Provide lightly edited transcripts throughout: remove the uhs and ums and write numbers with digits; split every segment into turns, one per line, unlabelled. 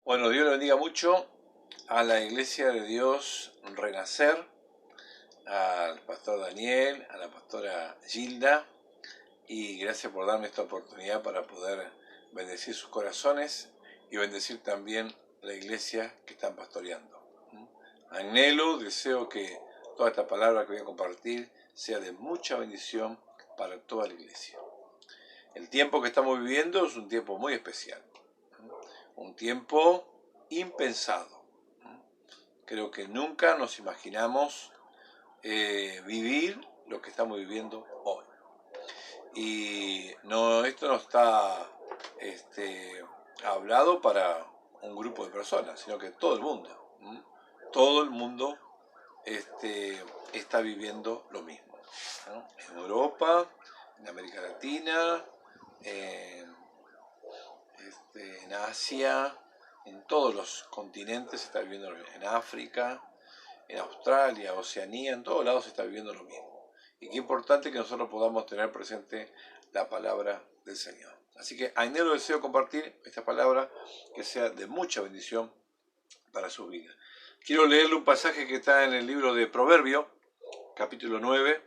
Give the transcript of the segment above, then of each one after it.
Bueno, Dios le bendiga mucho a la Iglesia de Dios Renacer, al pastor Daniel, a la pastora Gilda, y gracias por darme esta oportunidad para poder bendecir sus corazones y bendecir también la iglesia que están pastoreando. Anhelo, deseo que toda esta palabra que voy a compartir sea de mucha bendición para toda la iglesia. El tiempo que estamos viviendo es un tiempo muy especial, un tiempo impensado. Creo que nunca nos imaginamos vivir lo que estamos viviendo hoy. Y esto no está hablado para un grupo de personas, sino que todo el mundo está viviendo lo mismo, ¿no? En Europa, en América Latina, en Asia, en todos los continentes se está viviendo lo mismo. En África, en Australia, Oceanía, en todos lados se está viviendo lo mismo. Y qué importante que nosotros podamos tener presente la palabra del Señor. Así que anhelo, deseo compartir esta palabra que sea de mucha bendición para su vida. Quiero leerle un pasaje que está en el libro de Proverbios, capítulo 9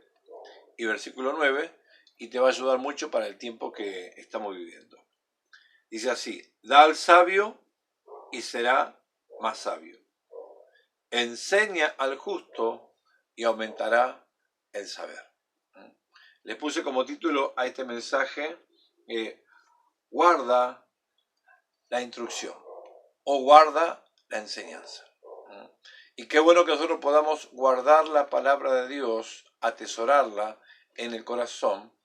y versículo 9, y te va a ayudar mucho para el tiempo que estamos viviendo. Dice así: da al sabio y será más sabio. Enseña al justo y aumentará el saber. Le puse como título a este mensaje, guarda la instrucción o guarda la enseñanza. Y qué bueno que nosotros podamos guardar la palabra de Dios, atesorarla en el corazón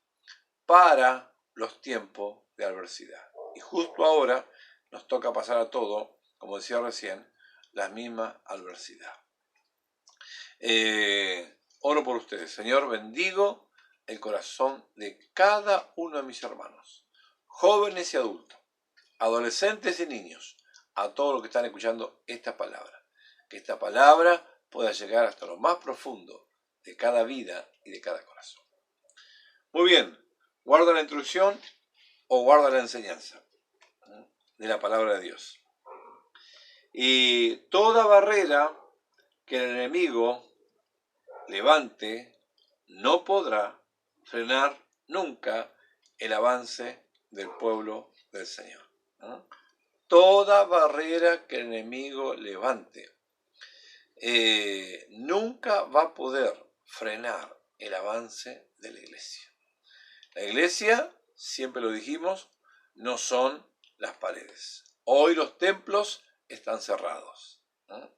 para los tiempos de adversidad. Y justo ahora nos toca pasar a todo, como decía recién, la misma adversidad. Oro por ustedes. Señor, bendigo el corazón de cada uno de mis hermanos, jóvenes y adultos, adolescentes y niños, a todos los que están escuchando esta palabra. Que esta palabra pueda llegar hasta lo más profundo de cada vida y de cada corazón. Muy bien, guarda la instrucción o guarda la enseñanza de la palabra de Dios. Y toda barrera que el enemigo levante no podrá frenar nunca el avance del pueblo del Señor. Toda barrera que el enemigo levante nunca va a poder frenar el avance de la iglesia. La iglesia, siempre lo dijimos, no son las paredes. Hoy los templos están cerrados,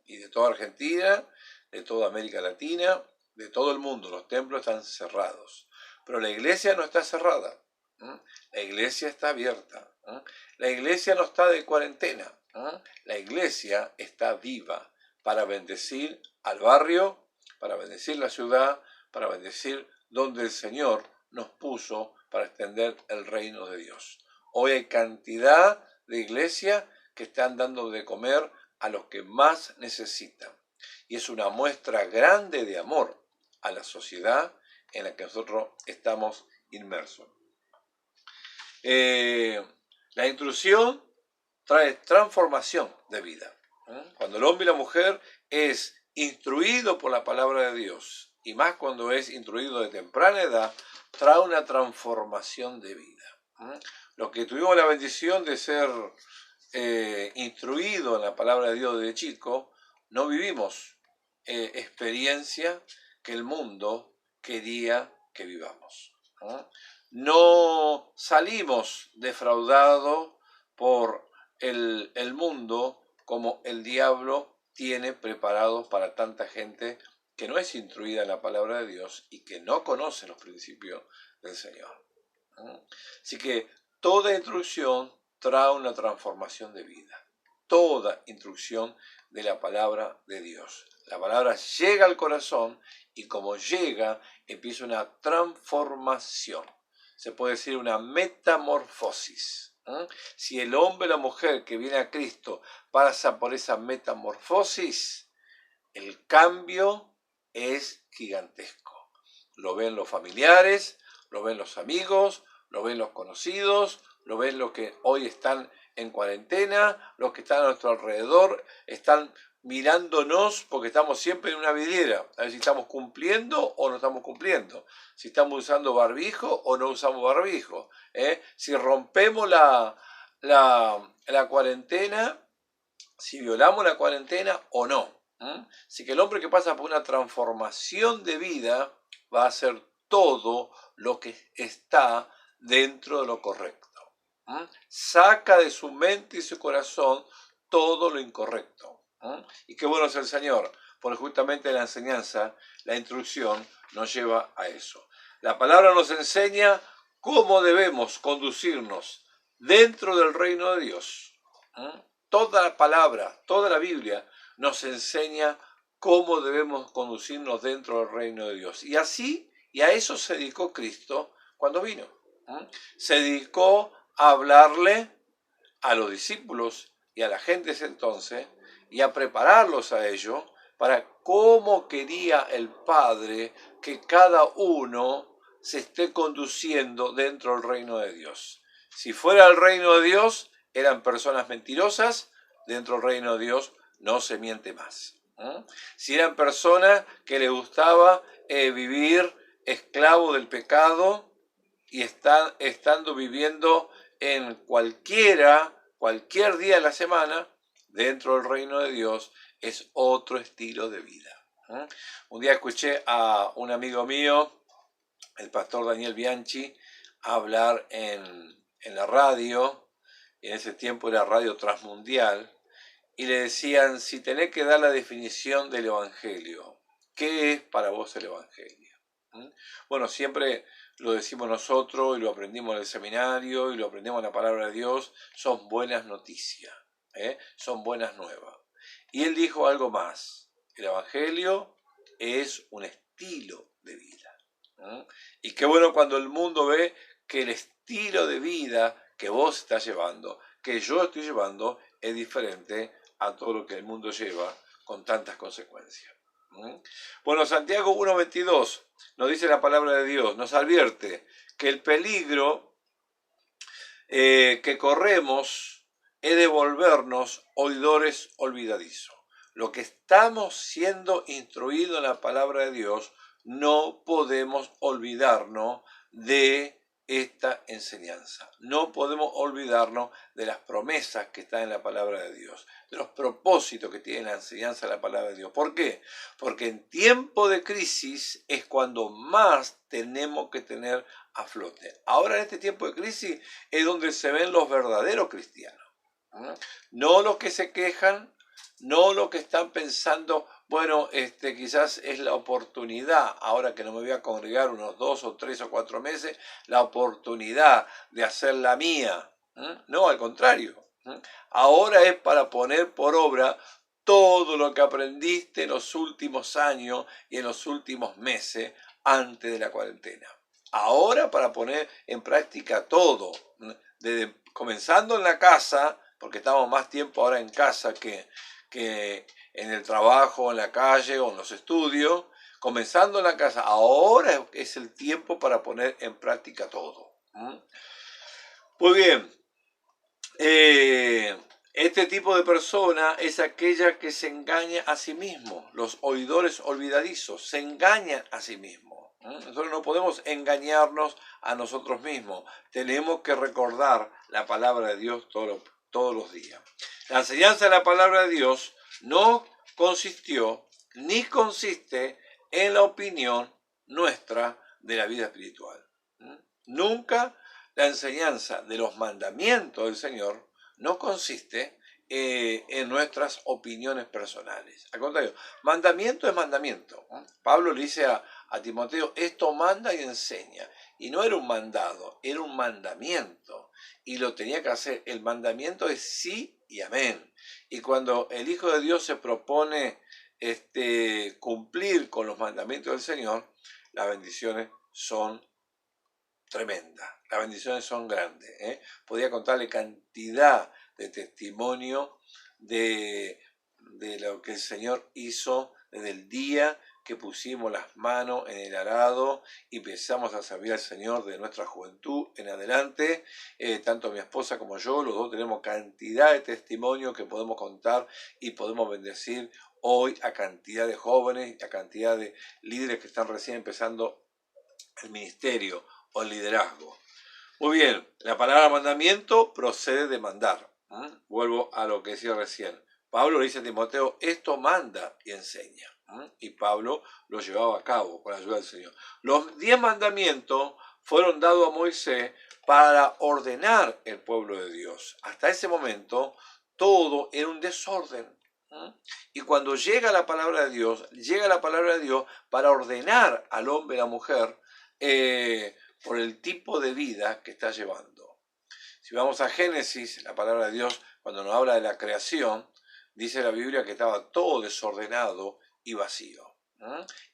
y de toda Argentina, de toda América Latina, de todo el mundo, los templos están cerrados. Pero la iglesia no está cerrada, la iglesia está abierta, la iglesia no está de cuarentena, la iglesia está viva para bendecir al barrio, para bendecir la ciudad, para bendecir donde el Señor nos puso para extender el reino de Dios. Hoy hay cantidad de iglesias que están dando de comer a los que más necesitan. Y es una muestra grande de amor a la sociedad en la que nosotros estamos inmersos. La instrucción trae transformación de vida. Cuando el hombre y la mujer es instruido por la palabra de Dios, y más cuando es instruido de temprana edad, trae una transformación de vida. Los que tuvimos la bendición de ser instruidos en la palabra de Dios desde chico, no vivimos experiencia que el mundo quería que vivamos. No salimos defraudados por el mundo como el diablo tiene preparado para tanta gente que no es instruida en la palabra de Dios y que no conoce los principios del Señor. Así que toda instrucción trae una transformación de vida. Toda instrucción de la palabra de Dios. La palabra llega al corazón y como llega, empieza una transformación. Se puede decir una metamorfosis. Si el hombre o la mujer que viene a Cristo pasa por esa metamorfosis, el cambio es gigantesco. Lo ven los familiares, lo ven los amigos, lo ven los conocidos, lo ven los que hoy están en cuarentena, los que están a nuestro alrededor están mirándonos porque estamos siempre en una vidriera, a ver si estamos cumpliendo o no estamos cumpliendo, si estamos usando barbijo o no usamos barbijo, si rompemos la cuarentena, si violamos la cuarentena o no. Así que el hombre que pasa por una transformación de vida va a hacer todo lo que está dentro de lo correcto. Saca de su mente y su corazón todo lo incorrecto. Y qué bueno es el Señor, porque justamente la enseñanza, la instrucción, nos lleva a eso. La palabra nos enseña cómo debemos conducirnos dentro del reino de Dios. Toda la palabra, toda la Biblia nos enseña cómo debemos conducirnos dentro del reino de Dios. Y así, y a eso se dedicó Cristo cuando vino. Se dedicó a hablarle a los discípulos y a la gente de ese entonces y a prepararlos a ello para cómo quería el Padre que cada uno se esté conduciendo dentro del reino de Dios. Si fuera el reino de Dios, eran personas mentirosas, dentro del reino de Dios no se miente más. Si eran personas que les gustaba vivir esclavo del pecado y estando viviendo en cualquier día de la semana, dentro del reino de Dios es otro estilo de vida. Un día escuché a un amigo mío, el pastor Daniel Bianchi, hablar en la radio, y en ese tiempo era Radio Transmundial, y le decían, si tenés que dar la definición del Evangelio, ¿qué es para vos el Evangelio? Bueno, siempre lo decimos nosotros y lo aprendimos en el seminario y lo aprendemos en la palabra de Dios, son buenas noticias, son buenas nuevas. Y él dijo algo más, el Evangelio es un estilo de vida. Y qué bueno cuando el mundo ve que el estilo de vida que vos estás llevando, que yo estoy llevando, es diferente a todo lo que el mundo lleva con tantas consecuencias. Bueno, Santiago 1:22 nos dice la palabra de Dios, nos advierte que el peligro que corremos es de volvernos oidores olvidadizos. Lo que estamos siendo instruidos en la palabra de Dios, no podemos olvidarnos de esta enseñanza. No podemos olvidarnos de las promesas que están en la palabra de Dios, de los propósitos que tiene la enseñanza de la palabra de Dios. ¿Por qué? Porque en tiempo de crisis es cuando más tenemos que tener a flote. Ahora en este tiempo de crisis es donde se ven los verdaderos cristianos. No los que se quejan, no los que están pensando, bueno, quizás es la oportunidad, ahora que no me voy a congregar unos 2 o 3 o 4 meses, la oportunidad de hacer la mía. No, al contrario. Ahora es para poner por obra todo lo que aprendiste en los últimos años y en los últimos meses antes de la cuarentena. Ahora para poner en práctica todo, desde comenzando en la casa, porque estamos más tiempo ahora en casa que en el trabajo, en la calle o en los estudios, comenzando en la casa, ahora es el tiempo para poner en práctica todo. Muy bien, este tipo de persona es aquella que se engaña a sí mismo, los oidores olvidadizos, se engañan a sí mismos. Nosotros no podemos engañarnos a nosotros mismos, tenemos que recordar la palabra de Dios todos los días. La enseñanza de la palabra de Dios no consistió ni consiste en la opinión nuestra de la vida espiritual. Nunca la enseñanza de los mandamientos del Señor no consiste en nuestras opiniones personales. Al contrario, mandamiento es mandamiento. Pablo le dice a Timoteo, esto manda y enseña. Y no era un mandado, era un mandamiento. Y lo tenía que hacer. El mandamiento es sí y amén. Y cuando el Hijo de Dios se propone cumplir con los mandamientos del Señor, las bendiciones son tremendas, las bendiciones son grandes. Podía contarle cantidad de testimonio de lo que el Señor hizo desde el día que pusimos las manos en el arado y empezamos a servir al Señor de nuestra juventud en adelante. Tanto mi esposa como yo, los dos tenemos cantidad de testimonios que podemos contar y podemos bendecir hoy a cantidad de jóvenes, a cantidad de líderes que están recién empezando el ministerio o el liderazgo. Muy bien, la palabra mandamiento procede de mandar. Vuelvo a lo que decía recién. Pablo le dice a Timoteo, esto manda y enseña. Y Pablo lo llevaba a cabo con la ayuda del Señor. Los 10 mandamientos fueron dados a Moisés para ordenar el pueblo de Dios. Hasta ese momento todo era un desorden. Y cuando llega la palabra de Dios para ordenar al hombre y a la mujer por el tipo de vida que está llevando. Si vamos a Génesis, la palabra de Dios, cuando nos habla de la creación, dice la Biblia que estaba todo desordenado y vacío.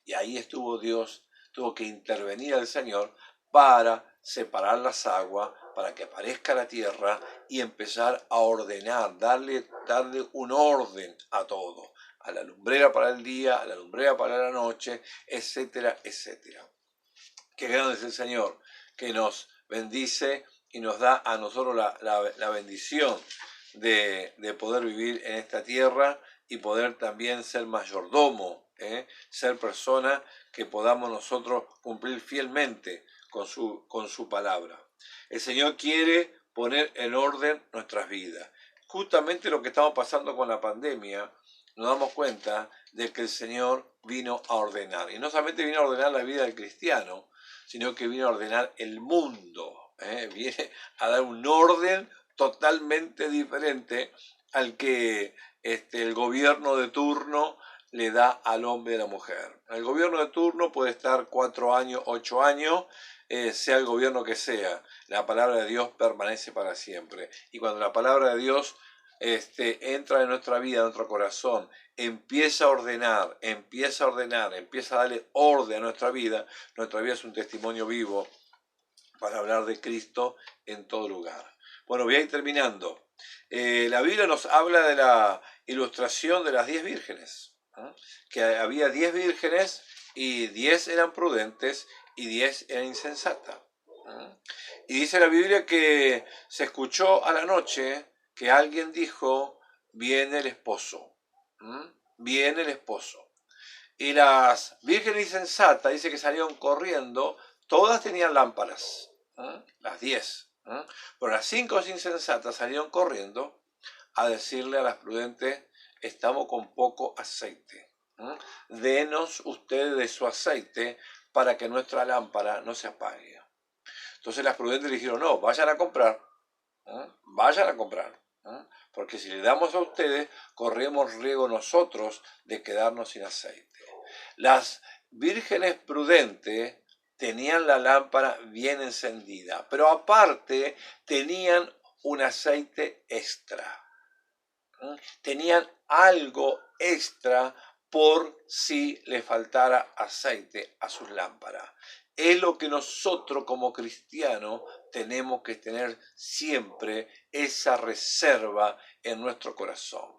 Y ahí estuvo Dios, tuvo que intervenir el Señor para separar las aguas, para que aparezca la tierra y empezar a ordenar, darle un orden a todo, a la lumbrera para el día, a la lumbrera para la noche, etcétera, etcétera. Qué grande es el Señor, que nos bendice y nos da a nosotros la bendición de poder vivir en esta tierra y poder también ser mayordomo, ser personas que podamos nosotros cumplir fielmente con su palabra. El Señor quiere poner en orden nuestras vidas. Justamente lo que estamos pasando con la pandemia, nos damos cuenta de que el Señor vino a ordenar. Y no solamente vino a ordenar la vida del cristiano, sino que vino a ordenar el mundo. Viene a dar un orden totalmente diferente al que el gobierno de turno le da al hombre y a la mujer. El gobierno de turno puede estar 4 años, 8 años, sea el gobierno que sea. La palabra de Dios permanece para siempre. Y cuando la palabra de Dios entra en nuestra vida, en nuestro corazón, empieza a ordenar, empieza a darle orden a nuestra vida es un testimonio vivo para hablar de Cristo en todo lugar. Bueno, voy a ir terminando. La Biblia nos habla de la ilustración de las 10 vírgenes, que había 10 vírgenes y 10 eran prudentes y 10 eran insensatas. Y dice la Biblia que se escuchó a la noche que alguien dijo, viene el esposo, viene el esposo. Y las vírgenes insensatas, dice que salieron corriendo, todas tenían lámparas, las 10. Pero las 5 insensatas salieron corriendo a decirle a las prudentes, estamos con poco aceite. Denos ustedes de su aceite para que nuestra lámpara no se apague. Entonces las prudentes le dijeron, no, vayan a comprar, porque si le damos a ustedes, corremos riesgo nosotros de quedarnos sin aceite. Las vírgenes prudentes tenían la lámpara bien encendida, pero aparte tenían un aceite extra. Tenían algo extra por si le faltara aceite a sus lámparas. Es lo que nosotros como cristianos tenemos que tener siempre, esa reserva en nuestro corazón.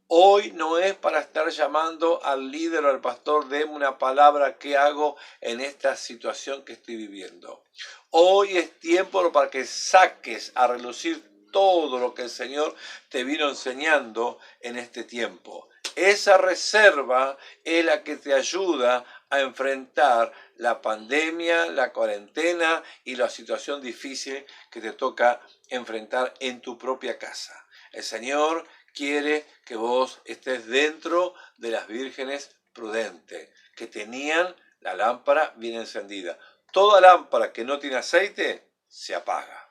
Hoy no es para estar llamando al líder o al pastor, deme una palabra, ¿qué hago en esta situación que estoy viviendo? Hoy es tiempo para que saques a relucir todo lo que el Señor te vino enseñando en este tiempo. Esa reserva es la que te ayuda a enfrentar la pandemia, la cuarentena y la situación difícil que te toca enfrentar en tu propia casa. El Señor quiere que vos estés dentro de las vírgenes prudentes, que tenían la lámpara bien encendida. Toda lámpara que no tiene aceite se apaga.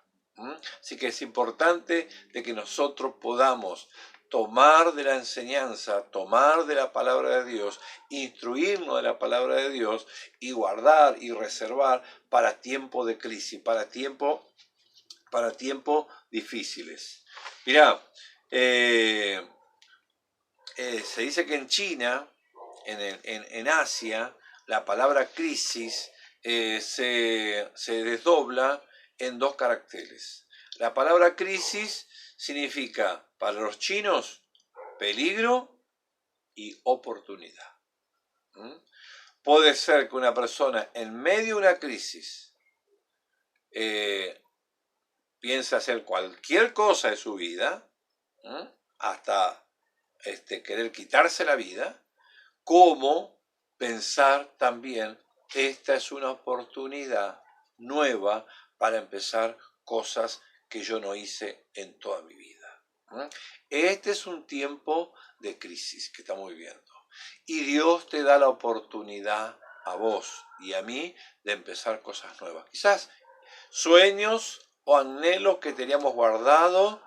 Así que es importante de que nosotros podamos tomar de la enseñanza, tomar de la palabra de Dios, instruirnos de la palabra de Dios y guardar y reservar para tiempo de crisis, para tiempos difíciles. Mirá, se dice que en China, en Asia, la palabra crisis se desdobla en 2 caracteres. La palabra crisis significa para los chinos peligro y oportunidad. puede ser que una persona en medio de una crisis piensa hacer cualquier cosa de su vida, hasta querer quitarse la vida, como pensar también, esta es una oportunidad nueva para empezar cosas que yo no hice en toda mi vida. Este es un tiempo de crisis que estamos viviendo. Y Dios te da la oportunidad a vos y a mí de empezar cosas nuevas. Quizás sueños o anhelos que teníamos guardados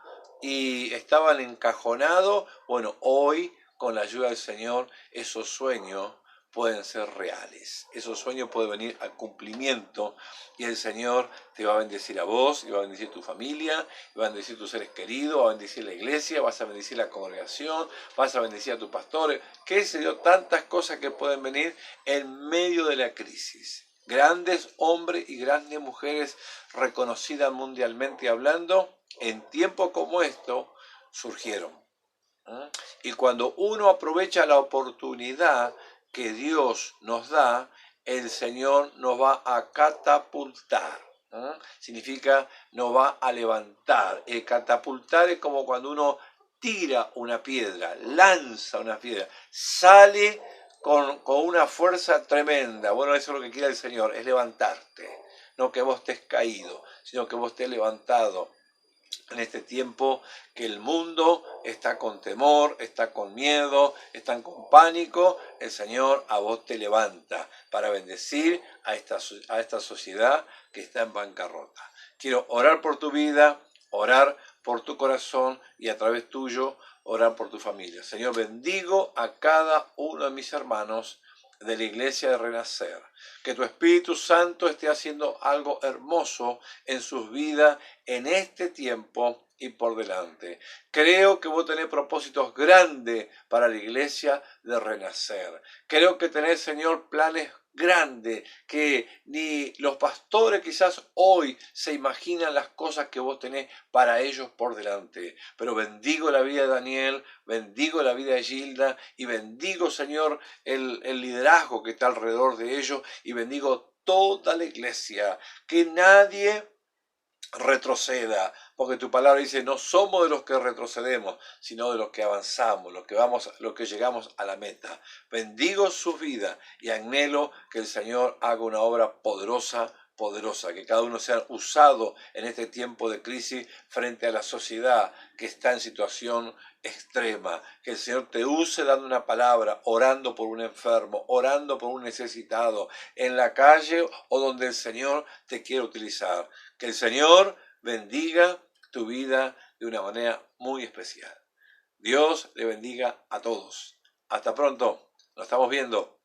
y estaban encajonados. Bueno, hoy, con la ayuda del Señor, esos sueños pueden ser reales. Esos sueños pueden venir al cumplimiento y el Señor te va a bendecir a vos, y va a bendecir tu familia, y va a bendecir tus seres queridos, va a bendecir la iglesia, vas a bendecir la congregación, vas a bendecir a tus pastores, qué sé yo, tantas cosas que pueden venir en medio de la crisis. Grandes hombres y grandes mujeres reconocidas mundialmente hablando, en tiempos como esto, surgieron. Y cuando uno aprovecha la oportunidad que Dios nos da, el Señor nos va a catapultar. Significa nos va a levantar. El catapultar es como cuando uno tira una piedra, lanza una piedra, sale con una fuerza tremenda. Bueno, eso es lo que quiere el Señor, es levantarte. No que vos estés caído, sino que vos estés levantado. En este tiempo que el mundo está con temor, está con miedo, está con pánico, el Señor a vos te levanta para bendecir a esta sociedad que está en bancarrota. Quiero orar por tu vida, orar por tu corazón y a través tuyo orar por tu familia. Señor, bendigo a cada uno de mis hermanos de la iglesia de Renacer. Que tu Espíritu Santo esté haciendo algo hermoso en sus vidas en este tiempo y por delante. Creo que vos tenés propósitos grandes para la iglesia de Renacer. Creo que tenés, Señor, planes grandes que ni los pastores quizás hoy se imaginan las cosas que vos tenés para ellos por delante. Pero bendigo la vida de Daniel, bendigo la vida de Gilda y bendigo, Señor, el liderazgo que está alrededor de ellos y bendigo toda la iglesia. Que nadie retroceda, porque tu palabra dice, no somos de los que retrocedemos, sino de los que avanzamos, los que llegamos a la meta. Bendigo sus vidas y anhelo que el Señor haga una obra poderosa, que cada uno sea usado en este tiempo de crisis frente a la sociedad que está en situación extrema. Que el Señor te use dando una palabra, orando por un enfermo, orando por un necesitado, en la calle o donde el Señor te quiere utilizar. Que el Señor bendiga tu vida de una manera muy especial. Dios le bendiga a todos. Hasta pronto. Nos estamos viendo.